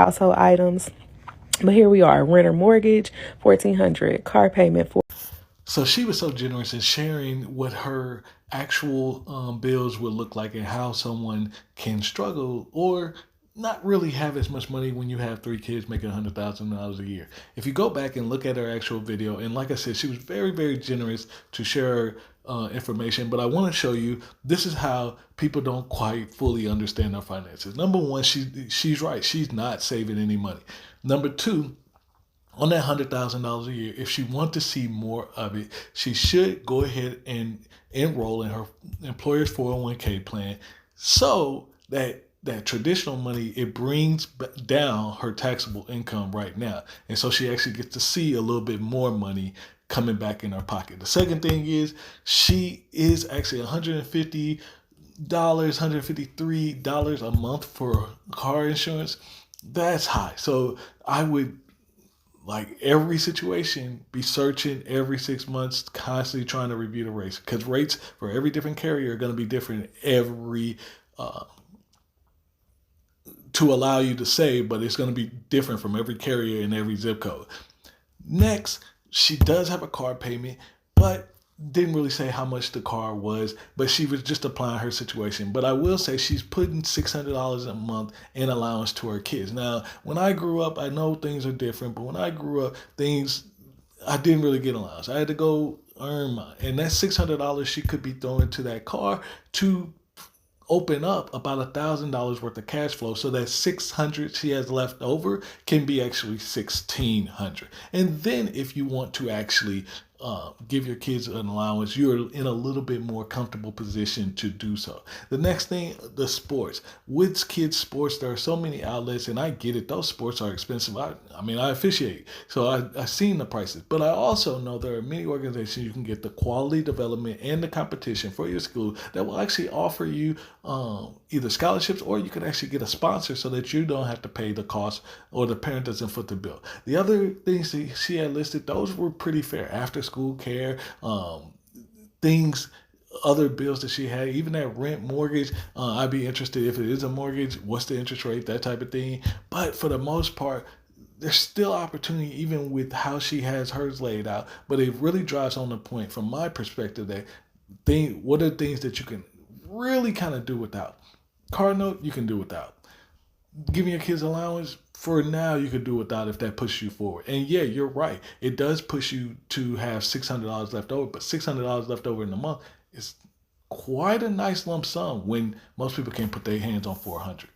household items. But here we are, renter mortgage, $1,400, car payment for. So she was so generous in sharing what her actual bills would look like and how someone can struggle or not really have as much money when you have three kids making $100,000 a year. If you go back and look at her actual video, and like I said, she was very, very generous to share information, but I want to show you this is how people don't quite fully understand their finances. Number one, she's right. She's not saving any money. Number two, on that $100,000 a year, if she wants to see more of it, she should go ahead and enroll in her employer's 401k plan so that traditional money, it brings down her taxable income right now. And so she actually gets to see a little bit more money coming back in her pocket. The second thing is she is actually $150, $153 a month for car insurance. That's high. So I would, like every situation, be searching every 6 months, constantly trying to review the rates, because rates for every different carrier are going to be different every to allow you to save, but it's going to be different from every carrier in every zip code. Next, she does have a car payment, but didn't really say how much the car was, but she was just applying her situation. But I will say she's putting $600 a month in allowance to her kids. Now, when I grew up, I know things are different, but when I grew up, I didn't really get allowance. I had to go earn mine. And that $600 she could be throwing to that car to open up about $1,000 worth of cash flow, so that $600 she has left over can be actually $1,600. And then if you want to actually give your kids an allowance, you're in a little bit more comfortable position to do so. The next thing, the sports. With kids' sports, there are so many outlets, and I get it. Those sports are expensive. I officiate, so I've seen the prices. But I also know there are many organizations you can get the quality development and the competition for your school that will actually offer you either scholarships, or you can actually get a sponsor so that you don't have to pay the cost or the parent doesn't foot the bill. The other things that she had listed, those were pretty fair. After school care, things, other bills that she had, even that rent mortgage. I'd be interested if it is a mortgage, what's the interest rate, that type of thing. But for the most part, there's still opportunity even with how she has hers laid out. But it really drives on the point from my perspective that what are things that you can really kind of do without. Car note, you can do without. Giving your kids allowance, for now, you could do without if that pushes you forward. And yeah, you're right. It does push you to have $600 left over, but $600 left over in a month is quite a nice lump sum when most people can't put their hands on $400.